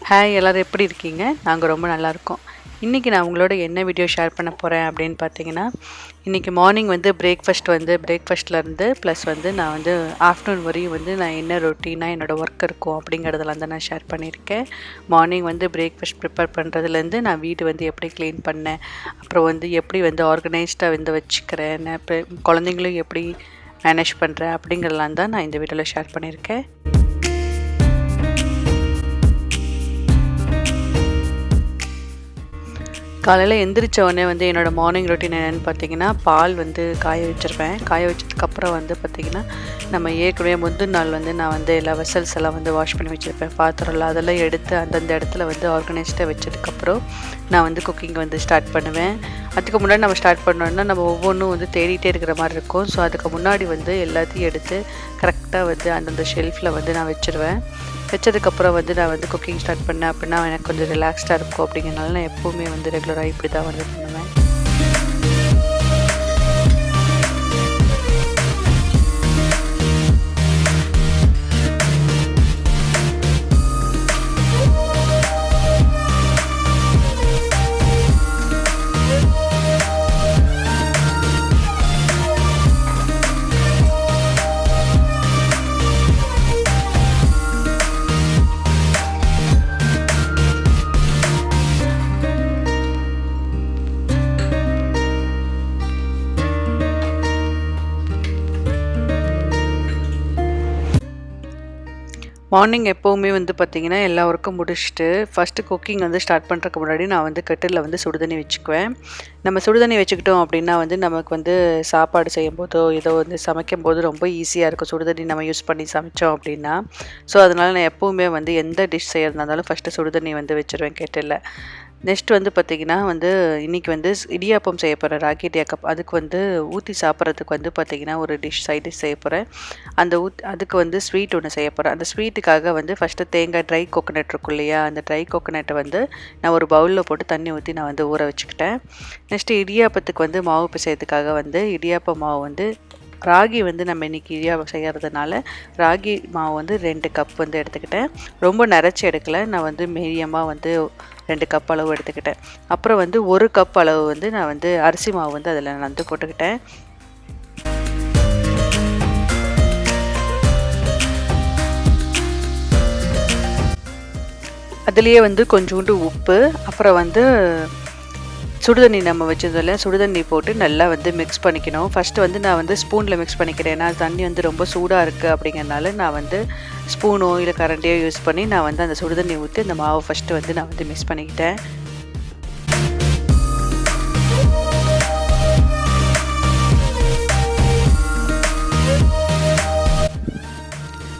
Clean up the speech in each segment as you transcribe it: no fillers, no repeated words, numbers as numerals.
Hi எல்லோரும் எப்படி இருக்கீங்க? நாங்கள் ரொம்ப நல்லாயிருக்கோம். இன்றைக்கி நான் உங்களோட என்ன வீடியோ ஷேர் பண்ண போகிறேன் அப்படின்னு பார்த்தீங்கன்னா, இன்றைக்கி மார்னிங் வந்து பிரேக்ஃபாஸ்ட்லேருந்து ப்ளஸ் வந்து நான் வந்து ஆஃப்டர்நூன் வரையும் வந்து நான் என்ன ரொட்டீனாக என்னோடய ஒர்க் இருக்கும் அப்படிங்கிறதெல்லாம் தான் நான் ஷேர் பண்ணியிருக்கேன். மார்னிங் வந்து பிரேக்ஃபாஸ்ட் ப்ரிப்பேர் பண்ணுறதுலேருந்து நான் வீடு வந்து எப்படி க்ளீன் பண்ணேன், அப்புறம் வந்து எப்படி வந்து ஆர்கனைஸ்டாக வந்து வச்சுக்கிறேன், நான் இப்போ குழந்தைங்களும் எப்படி மேனேஜ் பண்ணுறேன் அப்படிங்கிறதெல்லாம் தான் நான் இந்த வீடியோவில் ஷேர் பண்ணியிருக்கேன். காலையில் எந்திரிச்ச உடனே வந்து என்னோடய மார்னிங் ரொட்டீன் என்னென்னு பார்த்தீங்கன்னா, பால் வந்து காய வச்சுருப்பேன். காய வச்சதுக்கப்புறம் வந்து பார்த்திங்கன்னா, நம்ம ஏற்கனவே முந்தின நாள் வந்து நான் வந்து எல்லா வெசல்ஸ் எல்லாம் வந்து வாஷ் பண்ணி வச்சுருப்பேன். பாத்திரம்லாம் அதெல்லாம் எடுத்து அந்தந்த இடத்துல வந்து ஆர்கனைஸ்டாக வச்சதுக்கப்புறம் நான் வந்து குக்கிங் வந்து ஸ்டார்ட் பண்ணுவேன். அதுக்கு முன்னாடி நம்ம ஸ்டார்ட் பண்ணோன்னா நம்ம ஒவ்வொன்றும் வந்து தேடிகிட்டே இருக்கிற மாதிரி இருக்கும். ஸோ அதுக்கு முன்னாடி வந்து எல்லாத்தையும் எடுத்து கரெக்டாக வந்து அந்தந்த ஷெல்ஃபில் வந்து நான் வச்சுருவேன். வச்சதுக்கப்புறம் வந்து நான் வந்து குக்கிங் ஸ்டார்ட் பண்ணேன் அப்படின்னா எனக்கு கொஞ்சம் ரிலாக்ஸ்டாக இருக்கும். அப்படிங்கிறனால நான் எப்போவுமே வந்து ரெகுலராக இப்படி தான் வந்து பண்ணுவேன். மார்னிங் எப்போவுமே வந்து பார்த்திங்கன்னா எல்லா ஒர்க்கும் முடிச்சுட்டு ஃபஸ்ட்டு குக்கிங் வந்து ஸ்டார்ட் பண்ணுறதுக்கு முன்னாடி நான் வந்து கெட்டிலில் வந்து சுடுதண்ணி வச்சுக்குவேன். நம்ம சுடுதண்ணி வச்சுக்கிட்டோம் அப்படின்னா வந்து நமக்கு வந்து சாப்பாடு செய்யும்போதோ ஏதோ வந்து சமைக்கும்போது ரொம்ப ஈஸியாக இருக்கும். சுடுதண்ணி நம்ம யூஸ் பண்ணி சமைச்சோம் அப்படின்னா. ஸோ அதனால் நான் எப்போவுமே வந்து எந்த டிஷ் செய்யறதா இருந்தாலும் ஃபஸ்ட்டு சுடுதண்ணி வந்து வச்சுருவேன் கெட்டிலில். நெக்ஸ்ட் வந்து பார்த்திங்கன்னா வந்து இன்றைக்கி வந்து இடியாப்பம் செய்ய போகிறேன். ராகி இடியாப்பம். அதுக்கு வந்து ஊற்றி சாப்பிட்றதுக்கு வந்து பார்த்திங்கன்னா ஒரு சைட் டிஷ் செய்ய போகிறேன். அதுக்கு வந்து ஸ்வீட் ஒன்று செய்ய போகிறேன். அந்த ஸ்வீட்டுக்காக வந்து ஃபஸ்ட்டு தேங்காய் ட்ரை கோகோனட் இருக்கும் இல்லையா, அந்த ட்ரை கோகோனட்டை வந்து நான் ஒரு பவுலில் போட்டு தண்ணி ஊற்றி நான் வந்து ஊற வச்சுக்கிட்டேன். நெக்ஸ்ட்டு இடியாப்பத்துக்கு வந்து மாவு பிசையறதுக்காக வந்து இடியாப்ப மாவு வந்து ராகி வந்து நம்ம இன்றைக்கி இடியாப்பம் செய்கிறதுனால ராகி மாவு வந்து 2 கப் வந்து எடுத்துக்கிட்டேன். ரொம்ப நிறச்சி எடுக்கலை, நான் வந்து மீடியமாக வந்து 2 கப் அளவு எடுத்துக்கிட்டேன். அப்புறம் வந்து 1 கப் அளவு வந்து நான் வந்து அரிசி மாவு வந்து அதில் நான் வந்து போட்டுக்கிட்டேன். அதுலேயே வந்து கொஞ்சோண்டு உப்பு, அப்புறம் வந்து சுடுதண்ணி நம்ம வச்சதில்ல சுடுதண்ணி போட்டு நல்லா வந்து மிக்ஸ் பண்ணிக்கணும். ஃபஸ்ட்டு வந்து நான் வந்து ஸ்பூனில் மிக்ஸ் பண்ணிக்கிறேன். ஏன்னா தண்ணி வந்து ரொம்ப சூடாக இருக்குது அப்படிங்கிறனால நான் வந்து ஸ்பூனோ இல்லை கரண்டியோ யூஸ் பண்ணி நான் வந்து அந்த சுடுதண்ணி ஊற்றி அந்த மாவை ஃபஸ்ட்டு வந்து நான் வந்து மிக்ஸ் பண்ணிக்கிட்டேன்.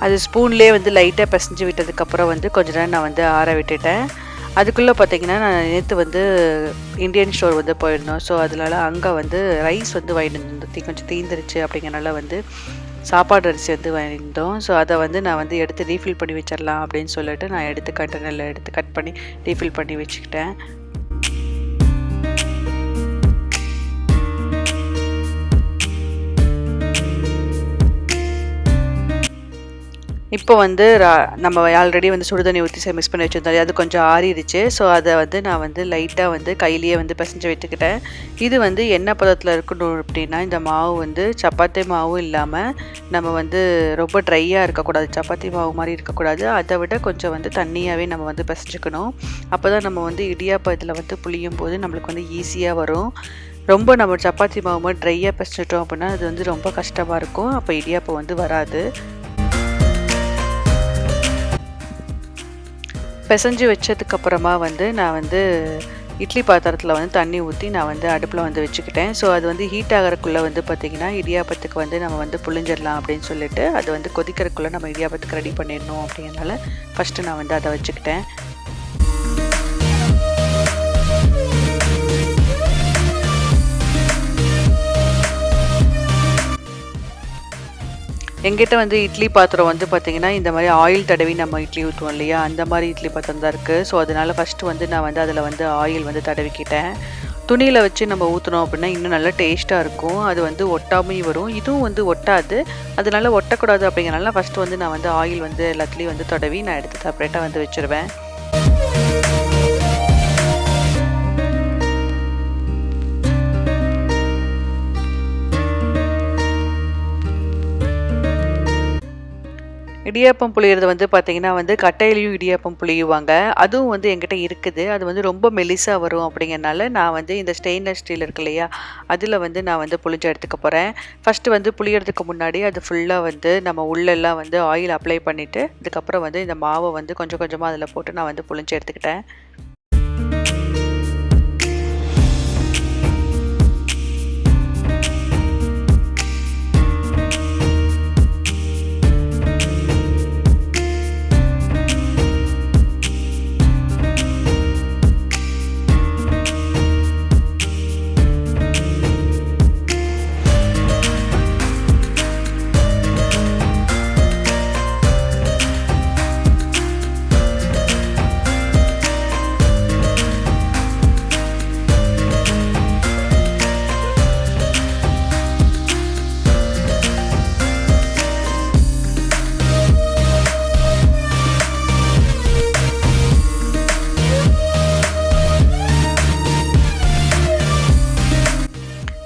அது ஸ்பூன்லேயே வந்து லைட்டாக பிசைஞ்சு விட்டதுக்கப்புறம் வந்து கொஞ்ச நேரம் நான் வந்து ஆற விட்டுட்டேன். அதுக்குள்ளே பார்த்திங்கன்னா நான் நேற்று வந்து இந்தியன் ஸ்டோர் வந்து போயிருந்தோம். ஸோ அதனால அங்கே வந்து ரைஸ் வந்து வாங்கிட்டு கொஞ்சம் தீந்துருச்சு அப்படிங்கிறனால வந்து சாப்பாடு அரிசி வந்து வாங்கியிருந்தோம். ஸோ அதை வந்து நான் வந்து எடுத்து ரீஃபில் பண்ணி வச்சிடலாம் அப்படின்னு சொல்லிட்டு நான் எடுத்து கண்டெய்னரில் எடுத்து கட் பண்ணி ரீஃபில் பண்ணி வச்சுக்கிட்டேன். இப்போ வந்து நம்ம ஆல்ரெடி வந்து சுடுதண்ணி ஊற்றி மிக்ஸ் பண்ணி வச்சுருந்தோம். அது கொஞ்சம் ஆறிடுச்சு. ஸோ அதை வந்து நான் வந்து லைட்டாக வந்து கையிலேயே வந்து பிசைஞ்சு வச்சுக்கிட்டேன். இது வந்து என்ன பதத்தில் இருக்கணும் அப்படின்னா, இந்த மாவு வந்து சப்பாத்தி மாவும் இல்லாமல் நம்ம வந்து ரொம்ப ட்ரையாக இருக்கக்கூடாது, சப்பாத்தி மாவு மாதிரி இருக்கக்கூடாது. அதை விட கொஞ்சம் வந்து தண்ணியாகவே நம்ம வந்து பிசைஞ்சுக்கணும். அப்போ தான் நம்ம வந்து இடியாப்பத்தில் வந்து புளியும் போது நம்மளுக்கு வந்து ஈஸியாக வரும். ரொம்ப நம்ம சப்பாத்தி மாவு மாதிரி ட்ரையாக பிசைஞ்சிட்டோம் அப்படின்னா அது வந்து ரொம்ப கஷ்டமாக இருக்கும். அப்போ இடியாப்பம் வந்து வராது. பிசைஞ்சு வச்சதுக்கப்புறமா வந்து நான் வந்து இட்லி பாத்திரத்தில் வந்து தண்ணி ஊற்றி நான் வந்து அடுப்பில் வந்து வச்சுக்கிட்டேன். ஸோ அது வந்து ஹீட் ஆகிறதுக்குள்ளே வந்து பார்த்திங்கன்னா இடியாப்பத்துக்கு வந்து நம்ம வந்து புழிஞ்சிடலாம் அப்படின்னு சொல்லிட்டு அது வந்து கொதிக்கிறதுக்குள்ளே நம்ம இடியாப்பத்துக்கு ரெடி பண்ணிடணும் அப்படிங்கிறனால ஃபஸ்ட்டு நான் வந்து அதை வச்சுக்கிட்டேன். எங்கிட்ட வந்து இட்லி பாத்திரம் வந்து பார்த்திங்கன்னா இந்த மாதிரி ஆயில் தடவி நம்ம இட்லி ஊற்றுவோம் இல்லையா, அந்த மாதிரி இட்லி பாத்திரம் தான் இருக்குது. ஸோ அதனால் ஃபஸ்ட்டு வந்து நான் வந்து அதில் வந்து ஆயில் வந்து தடவிக்கிட்டேன். துணியில் வச்சு நம்ம ஊற்றினோம் அப்படின்னா இன்னும் நல்லா டேஸ்ட்டாக இருக்கும். அது வந்து ஒட்டாமையும் வரும், இதுவும் வந்து ஒட்டாது. அதனால ஒட்டக்கூடாது அப்படிங்கிறனால ஃபஸ்ட்டு வந்து நான் வந்து ஆயில் வந்து எல்லாத்துலேயும் வந்து தடவி நான் எடுத்து செப்பரேட்டாக வந்து வச்சுருவேன். இடியாப்பம் புளியறது வந்து பார்த்தீங்கன்னா வந்து கட்டையிலயும் இடியாப்பம் புளியுவாங்க. அதுவும் வந்து என்கிட்ட இருக்குது. அது வந்து ரொம்ப மெலிசா வரும் அப்படிங்கிறனால, நான் வந்து இந்த ஸ்டெயின்லெஸ் ஸ்டீல் இருக்கு இல்லையா? அதில வந்து நான் வந்து புளிஞ்சு எடுத்துக்க போறேன். ஃபர்ஸ்ட்டு வந்து புளியறதுக்கு முன்னாடி அது ஃபுல்லா வந்து நம்ம உள்ளெல்லாம் வந்து ஆயில் அப்ளை பண்ணிட்டு, அதுக்கப்புறம் வந்து இந்த மாவ வந்து கொஞ்சம் கொஞ்சமா அதில போட்டு நான் வந்து புளிஞ்சு எடுத்துக்கிட்டேன்.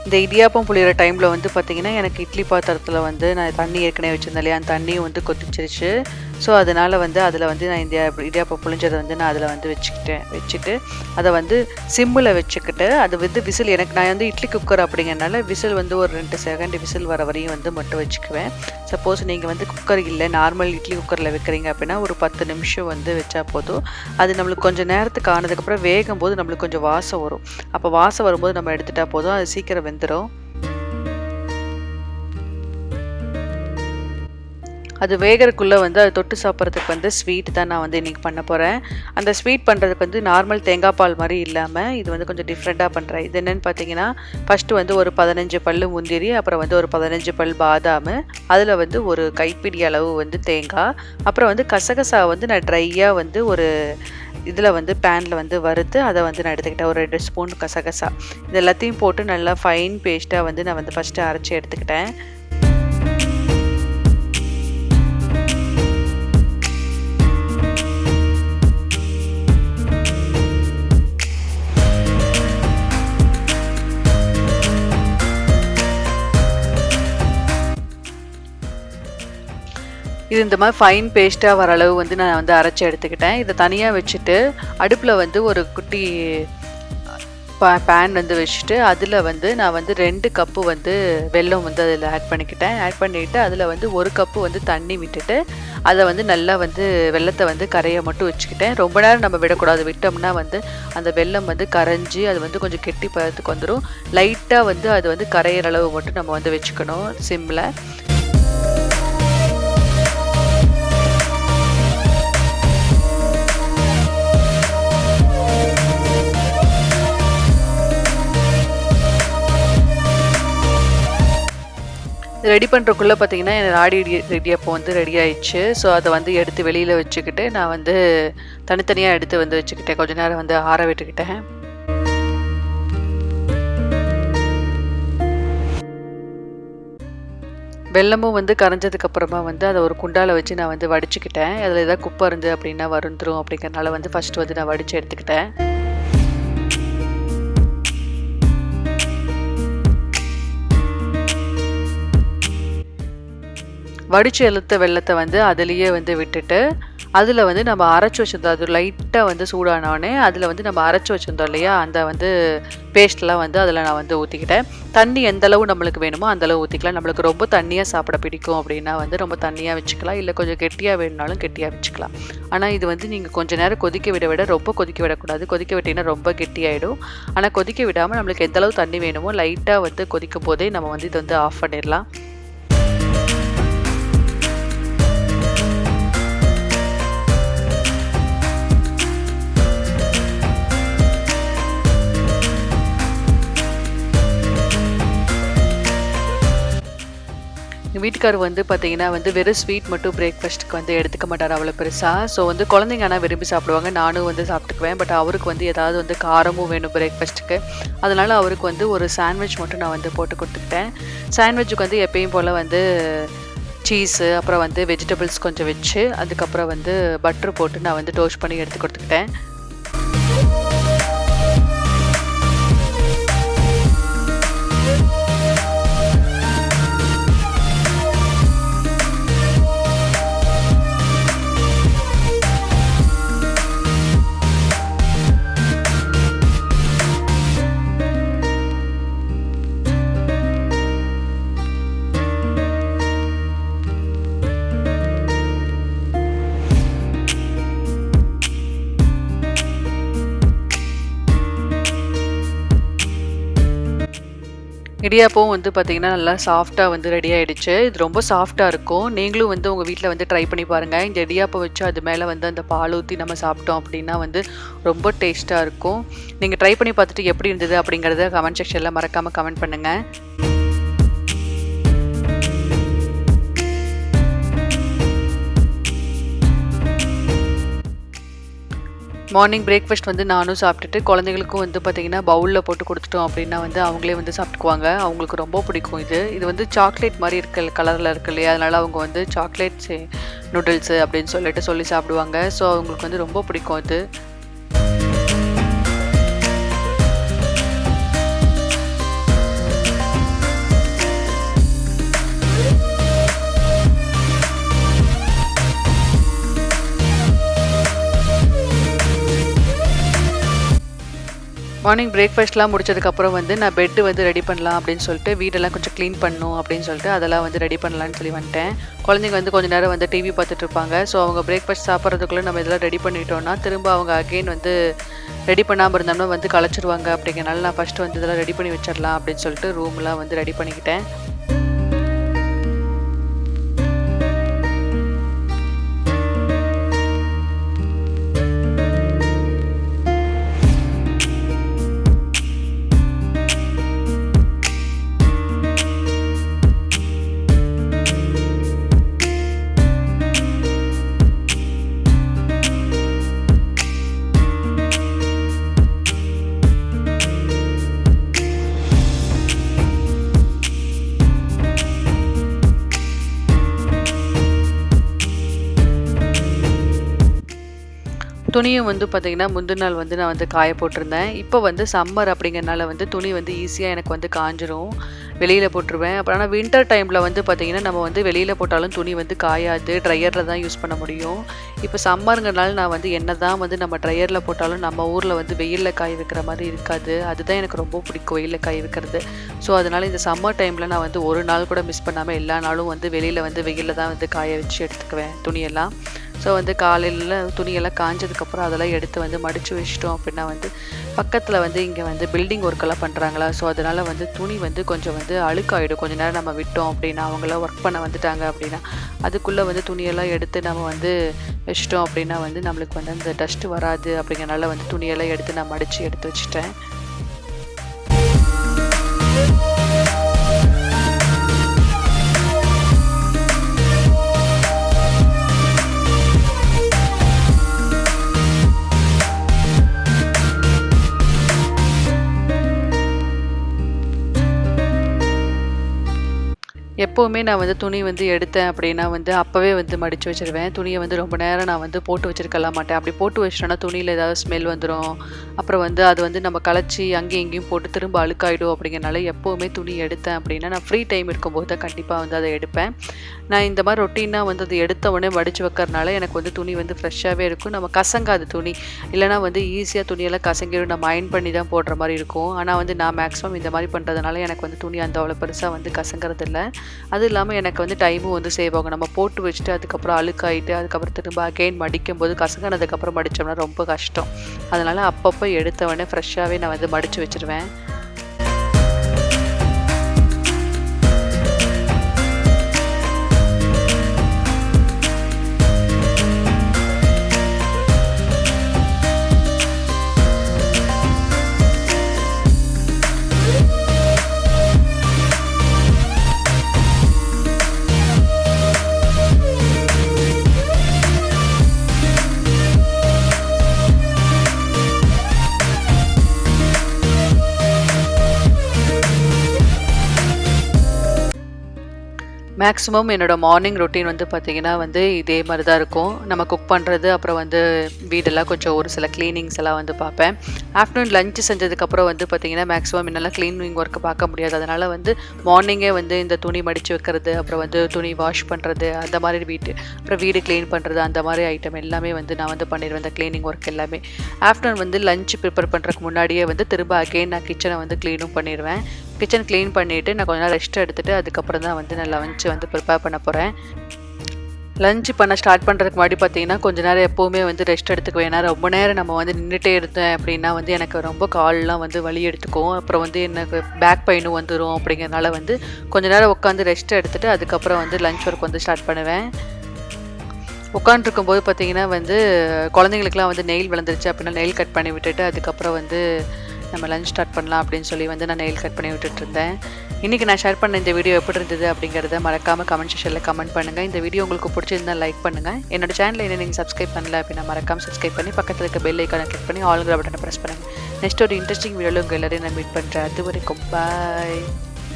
இந்த இடியாப்பம் புளியிற டைமில் வந்து பார்த்தீங்கன்னா, எனக்கு இட்லி பாத்திரத்தில வந்து நான் தண்ணி ஏற்கனவே வச்சிருந்தேன் இல்லையா? அந்த தண்ணியும் வந்து கொதிச்சிருச்சு. ஸோ, அதனால வந்து அதில வந்து நான் இந்த இடியாப்பம் புளிஞ்சத வந்து நான் அதில வந்து வச்சுட்டு அத வந்து சிம்மில வச்சுக்கிட்டு, அது வந்து விசில் எனக்கு நான் வந்து இட்லி குக்கர் அப்படிங்கிறனால விசில் வந்து ஒரு 2 செகண்ட் விசில் வர வரையும் வந்து மட்டும் வச்சுக்குவேன். சப்போஸ் நீங்க வந்து குக்கர் இல்ல, நார்மல் இட்லி குக்கர்ல வைக்கிறீங்க அப்படின்னா, ஒரு 10 நிமிஷம் வந்து வச்சா போதும். அது நம்மளுக்கு கொஞ்சம் நேரத்துக்கு ஆனதுக்கப்புறம் வேகும்போது நம்மளுக்கு கொஞ்சம் வாசம் வரும். அப்போ வாசம் வரும்போது நம்ம எடுத்துட்டா போதும். அது சீக்கிரம் வெந்துரும். அது வேகறக்குள்ள வந்து அத தொட்டு சாப்பிடுறதுக்கு வந்து ஸ்வீட் தான் நான் வந்து இன்னைக்கு பண்ண போறேன். அந்த ஸ்வீட் பண்றதுக்கு வந்து நார்மல் தேங்காய் பால் மாரி இல்லாம, இது வந்து கொஞ்சம் டிஃப்ரெண்ட்டா பண்றேன். இது என்னன்னு பார்த்தீங்கன்னா, ஃபர்ஸ்ட்டு வந்து ஒரு 15 பல்லு முந்திரி, அப்புறம் வந்து ஒரு 15 பல் பாதாமு, அதில வந்து ஒரு கைப்பிடி அளவு வந்து தேங்காய், அப்புறம் வந்து கசகசா வந்து நான் ட்ரையா வந்து ஒரு இதில வந்து பேன்ல வந்து வறுத்து அத வந்து நான் எடுத்துக்கிட்டேன். ஒரு 2 ஸ்பூன் கசகசா. இது எல்லாத்தையும் போட்டு நல்லா ஃபைன் பேஸ்ட்டா வந்து நான் வந்து ஃபர்ஸ்ட்டு அரைச்சு எடுத்துக்கிட்டேன். இது இந்த மாதிரி ஃபைன் பேஸ்ட்டா வர அளவு வந்து நான் வந்து அரைச்சு எடுத்துக்கிட்டேன். இத தனியா வச்சுட்டு, அடுப்புல வந்து ஒரு குட்டி பேன் வந்து வச்சுட்டு, அதில வந்து நான் வந்து 2 கப்பு வந்து வெல்லம் வந்து அதில ஆட் பண்ணிக்கிட்டேன். ஆட் பண்ணிட்டு அதில வந்து 1 கப்பு வந்து தண்ணி விட்டுட்டு, அத வந்து நல்லா வந்து வெல்லத்த வந்து கரைய மட்டும் வச்சுக்கிட்டேன். ரொம்ப நேரம் நம்ம விடக்கூடாது. விட்டோம்னா வந்து அந்த வெல்லம் வந்து கரைஞ்சு, அது வந்து கொஞ்சம் கெட்டி பதத்துக்கு வந்துரும். லைட்டா வந்து அது வந்து கரையிற அளவு மட்டும் நம்ம வந்து வச்சுக்கணும் சிம்ல. ரெடி பண்ணுறக்குள்ள பார்த்தீங்கன்னா, என் ஆடி இடியாப்பம் வந்து ரெடி ஆயிடுச்சு. ஸோ, அத வந்து எடுத்து வெளியில வச்சுக்கிட்டு, நான் வந்து தனித்தனியா எடுத்து வந்து வச்சுக்கிட்டேன். கொஞ்ச நேரம் வந்து ஆற விட்டுக்கிட்டேன். வெல்லமும் வந்து கரைஞ்சதுக்கு அப்புறமா வந்து அத ஒரு குண்டால வச்சு நான் வந்து வடிச்சுக்கிட்டேன். அதில ஏதாவது குப்பை இருந்து அப்படின்னா வந்துரும் அப்படிங்கிறனால வந்து ஃபர்ஸ்ட் வந்து நான் வடிச்சு எடுத்துக்கிட்டேன். வடிச்சு எடுத்த வெல்லத்த வந்து அதிலேயே வந்து விட்டுட்டு, அதில வந்து நம்ம அரைச்சு வச்சிருந்தோம். அது லைட்டா வந்து சூடான உடனே, அதில வந்து நம்ம அரைச்சு வச்சிருந்தோம் இல்லையா? அந்த வந்து பேஸ்ட்லாம் வந்து அதில நான் வந்து ஊத்திக்கிட்டேன். தண்ணி எந்த அளவு நம்மளுக்கு வேணுமோ, அந்த அளவு ஊத்திக்கலாம். நம்மளுக்கு ரொம்ப தண்ணியா சாப்பிட பிடிக்கும் அப்படின்னா வந்து ரொம்ப தண்ணியா வச்சுக்கலாம். இல்ல கொஞ்சம் கெட்டியா வேணும்னாலும் கெட்டியா வச்சுக்கலாம். ஆனா இது வந்து நீங்க கொஞ்ச நேரம் கொதிக்க விட ரொம்ப கொதிக்க விடக்கூடாது. கொதிக்க விட்டீங்கன்னா ரொம்ப கெட்டியாயிடும். ஆனா கொதிக்க விடாம நம்மளுக்கு எந்த அளவு தண்ணி வேணுமோ, லைட்டா வந்து கொதிக்கும் போதே நம்ம வந்து இத வந்து ஆஃப் பண்ணிடலாம். எங்கள் வீட்டுக்கார் வந்து பார்த்தீங்கன்னா வந்து வெறும் ஸ்வீட் மட்டும் பிரேக்ஃபாஸ்ட்டுக்கு வந்து எடுத்துக்க மாட்டார் அவ்வளோ பெருசாக. ஸோ வந்து குழந்தைங்க ஆனால் விரும்பி சாப்பிடுவாங்க. நானும் வந்து சாப்பிட்டுக்குவேன். பட் அவருக்கு வந்து ஏதாவது வந்து காரமும் வேணும் பிரேக்ஃபாஸ்ட்டுக்கு. அதனால் அவருக்கு வந்து ஒரு சாண்ட்விச் மட்டும் நான் வந்து போட்டு கொடுத்துக்கிட்டேன். சாண்ட்விச்சுக்கு வந்து எப்பயும் போல் வந்து சீஸு, அப்புறம் வந்து வெஜிடபிள்ஸ் கொஞ்சம் வச்சு, அதுக்கப்புறம் வந்து பட்டர் போட்டு நான் வந்து டோஸ்ட் பண்ணி எடுத்து கொடுத்துக்கிட்டேன். இடியாப்பம் வந்து பார்த்தீங்கன்னா, நல்லா சாஃப்ட்டா வந்து ரெடி ஆயிடுச்சு. இது ரொம்ப சாஃப்ட்டா இருக்கும். நீங்களும் வந்து உங்க வீட்ல வந்து ட்ரை பண்ணி பாருங்க. இந்த இடியாப்பம் வச்சு அது மேல வந்து அந்த பால் ஊத்தி நம்ம சாப்பிட்டோம் அப்படின்னா வந்து ரொம்ப டேஸ்ட்டா இருக்கும். நீங்க ட்ரை பண்ணி பார்த்துட்டு எப்படி இருந்தது அப்படிங்கிறத கமெண்ட் செக்ஷன்ல மறக்காம கமெண்ட் பண்ணுங்க. மார்னிங் பிரேக்ஃபாஸ்ட் வந்து நானும் சாப்பிட்டுட்டு, குழந்தைகளுக்கும் வந்து பார்த்தீங்கன்னா, பவுல்ல போட்டு குடுத்துட்டோம் அப்படின்னா வந்து அவங்களே வந்து சாப்பிட்டுக்குவாங்க. அவங்களுக்கு ரொம்ப பிடிக்கும் இது. இது வந்து சாக்லேட் மாரி கலர்ல இருக்கு இல்லையா? அதனால அவங்க வந்து சாக்லேட் நூடுல்ஸ் அப்படின்னு சொல்லி சாப்பிடுவாங்க. ஸோ அவங்களுக்கு வந்து ரொம்ப பிடிக்கும் இது. மார்னிங் பிரேக்ஃபாஸ்ட்லாம் முடிச்சதுக்கப்புறம் வந்து நான் பெட் வந்து ரெடி பண்ணலாம் அப்படின்னு சொல்லிட்டு வீடெல்லாம் கொஞ்சம் க்ளீன் பண்ணணும் அப்படின்னு சொல்லிட்டு அதெல்லாம் வந்து ரெடி பண்ணலான்னு சொல்லி வந்துட்டேன். குழந்தைங்க வந்து கொஞ்ச நேரம் வந்து டிவி பார்த்துட்டு இருப்பாங்க. ஸோ அவங்க பிரேக்ஃபாஸ்ட் சாப்பிட்றதுக்குள்ளே நம்ம இதெல்லாம் ரெடி பண்ணிட்டோம்னா திரும்ப அவங்க அகெயின் வந்து ரெடி பண்ணாமல் இருந்தோம்னா வந்து களைச்சிருவாங்க. அப்படிங்கிறனால நான் ஃபஸ்ட்டு வந்து இதெல்லாம் ரெடி பண்ணி வச்சிடலாம் அப்படின்னு சொல்லிட்டு ரூம்லாம் வந்து ரெடி பண்ணிக்கிட்டேன். துணியும் வந்து பார்த்தீங்கன்னா, முந்தின நாள் வந்து நான் வந்து காய போட்டிருந்தேன். இப்போ வந்து சம்மர் அப்படிங்கிறனால வந்து துணி வந்து ஈஸியா எனக்கு வந்து காஞ்சிரும். வெளியில போட்டுருவேன். அப்புறம் ஆனா வின்டர் டைம்ல வந்து பார்த்தீங்கன்னா, நம்ம வந்து வெளியில போட்டாலும் துணி வந்து காயாது. ட்ரையர்ல தான் யூஸ் பண்ண முடியும். இப்போ சம்மருங்கிறனால நான் வந்து என்னதான் வந்து நம்ம ட்ரையர்ல போட்டாலும் நம்ம ஊர்ல வந்து வெயில்ல காய வைக்கிற மாரி இருக்காது. அதுதான் எனக்கு ரொம்ப பிடிக்கும் வெயில்ல காய வைக்கிறது. ஸோ அதனால இந்த சம்மர் டைம்ல நான் வந்து ஒரு நாள் கூட மிஸ் பண்ணாம எல்லா நாளும் வந்து வெளியில வந்து வெயில்ல தான் வந்து காய வச்சு எடுத்துக்குவேன் துணியெல்லாம். ஸோ வந்து காலையில துணியெல்லாம் காஞ்சதுக்கப்புறம் அதெல்லாம் எடுத்து வந்து மடித்து வச்சிட்டோம் அப்படின்னா வந்து பக்கத்தில் வந்து இங்கே வந்து பில்டிங் ஒர்க்கெல்லாம் பண்ணுறாங்களா. ஸோ அதனால் வந்து துணி வந்து கொஞ்சம் வந்து அழுக்காயிடும். கொஞ்ச நேரம் நம்ம விட்டோம் அப்படின்னா அவங்களாம் ஒர்க் பண்ண வந்துட்டாங்க அப்படின்னா அதுக்குள்ளே வந்து துணியெல்லாம் எடுத்து நம்ம வந்து வச்சிட்டோம் அப்படின்னா வந்து நம்மளுக்கு வந்து அந்த டஸ்ட்டு வராது. அப்படிங்கிறனால வந்து துணியெல்லாம் எடுத்து நான் மடித்து எடுத்து வச்சுட்டேன். எப்போவுமே நான் வந்து துணி வந்து எடுத்தேன் அப்படின்னா வந்து அப்போவே வந்து மடித்து வச்சுருவேன். துணியை வந்து ரொம்ப நேரம் நான் வந்து போட்டு வச்சுருக்கலாம் மாட்டேன். அப்படி போட்டு வச்சிட்டோன்னா துணியில் ஏதாவது ஸ்மெல் வந்துடும். அப்புறம் வந்து அது வந்து நம்ம கலைச்சி அங்கேயும் இங்கேயும் போட்டு திரும்ப அழுக்காயிடும். அப்படிங்கிறனால எப்போவுமே துணி எடுத்தேன் அப்படின்னா நான் ஃப்ரீ டைம் இருக்கும்போது தான் கண்டிப்பாக வந்து அதை எடுப்பேன். நான் இந்த மாதிரி ரொட்டீனாக வந்து அது எடுத்த உடனே மடித்து வைக்கிறனால எனக்கு வந்து துணி வந்து ஃப்ரெஷ்ஷாகவே இருக்கும். நம்ம கசங்காது துணி. இல்லைனா வந்து ஈஸியாக துணியெல்லாம் கசங்கிடும். நம்ம அயர்ன் பண்ணி தான் போடுற மாதிரி இருக்கும். ஆனால் வந்து நான் மேக்ஸிமம் இந்த மாதிரி பண்ணுறதுனால எனக்கு வந்து துணி அந்த அவ்வளோ பெருசாக வந்து கசங்கிறது இல்லை. அது இல்லாமல் எனக்கு வந்து டைமும் வந்து சேவ் ஆகும். நம்ம போட்டு வச்சுட்டு அதுக்கப்புறம் அழுக்காயிட்டு அதுக்கப்புறம் திரும்ப அகெயின் மடிக்கும்போது கசங்கினதுக்கப்புறம் மடித்தோம்னா ரொம்ப கஷ்டம். அதனால் அப்பப்போ எடுத்த உடனே ஃப்ரெஷ்ஷாகவே நான் வந்து மடித்து வச்சுருவேன். மேக்ஸிமம் என்னோட மார்னிங் ரொட்டீன் வந்து பார்த்திங்கன்னா வந்து இதே மாதிரி தான் இருக்கும். நம்ம குக் பண்ணுறது, அப்புறம் வந்து வீடெல்லாம் கொஞ்சம் ஒரு சில க்ளீனிங்ஸ் எல்லாம் வந்து பார்ப்பேன். ஆஃப்டர்நூன் லஞ்ச் செஞ்சதுக்கப்புறம் வந்து பார்த்திங்கன்னா மேக்ஸிமம் என்னால் க்ளீனிங் ஒர்க்கு பார்க்க முடியாது. அதனால் வந்து மார்னிங்கே வந்து இந்த துணி மடித்து வைக்கிறது, அப்புறம் வந்து துணி வாஷ் பண்ணுறது, அந்த மாதிரி அப்புறம் வீடு க்ளீன் பண்ணுறது, அந்த மாதிரி ஐட்டம் எல்லாமே வந்து நான் வந்து பண்ணிடுவேன். இந்த க்ளீனிங் ஒர்க் எல்லாமே ஆஃப்டர்நூன் வந்து லஞ்ச் ப்ரிப்பேர் பண்ணுறதுக்கு முன்னாடியே வந்து திரும்ப அகெயின் நான் கிச்சனை வந்து க்ளீனும் பண்ணிடுவேன். கிச்சன் க்ளீன் பண்ணிவிட்டு நான் கொஞ்ச நேரம் ரெஸ்ட் எடுத்துகிட்டு அதுக்கப்புறம் தான் வந்து நான் லஞ்ச் வந்து ப்ரிப்பேர் பண்ண போகிறேன். லஞ்ச் பண்ண ஸ்டார்ட் பண்ணுறதுக்கு முன்னாடி பார்த்தீங்கன்னா, கொஞ்ச நேரம் எப்போவுமே வந்து ரெஸ்ட் எடுத்துக்குவேன். ஏன்னா ரொம்ப நேரம் நம்ம வந்து நின்னுட்டே இருந்தேன் அப்படின்னா வந்து எனக்கு ரொம்ப கால்லாம் வந்து வலி எடுத்துக்கும். அப்புறம் வந்து எனக்கு பேக் பெயினும் வந்துரும் அப்படிங்கிறனால வந்து கொஞ்ச நேரம் உட்காந்து ரெஸ்ட் எடுத்துட்டு, அதுக்கப்புறம் வந்து லஞ்ச் ஒர்க் வந்து ஸ்டார்ட் பண்ணுவேன். உட்காண்ட்ருக்கும்போது பார்த்தீங்கன்னா வந்து, குழந்தைங்களுக்குலாம் வந்து நெயில் விழுந்துருச்சு அப்படின்னா நெயில் கட் பண்ணி விட்டுட்டு, அதுக்கப்புறம் வந்து நம்ம லஞ்ச் ஸ்டார்ட் பண்ணலாம் அப்படின்னு சொல்லி வந்து நான் நெயில் கட் பண்ணி விட்டுட்டுருந்தேன். இன்றைக்கி நான் ஷேர் பண்ண இந்த வீடியோ எப்படி இருந்தது அப்படிங்கிறத மறக்காமல் கமெண்ட் செக்ஷனில் கமெண்ட் பண்ணுங்கள். இந்த வீடியோ உங்களுக்கு பிடிச்சிருந்தா லைக் பண்ணுங்கள். என்னோட சேனலை என்ன நீங்கள் சப்ஸ்கிரைப் பண்ணல அப்படின்னா மறக்காமல் சப்ஸ்கிரைப் பண்ணி பக்கத்தில் இருக்க பெல் ஐக்கானை கிளிக் பண்ணி ஆளுங்கிற பட்டனை ப்ரெஸ் பண்ணுங்கள். நெக்ஸ்ட் ஒரு இன்ட்ரெஸ்டிங் வீடியோவில் உங்கள் எல்லோரையும் நான் மீட் பண்ணுறேன். அது வரைக்கும் பாய்.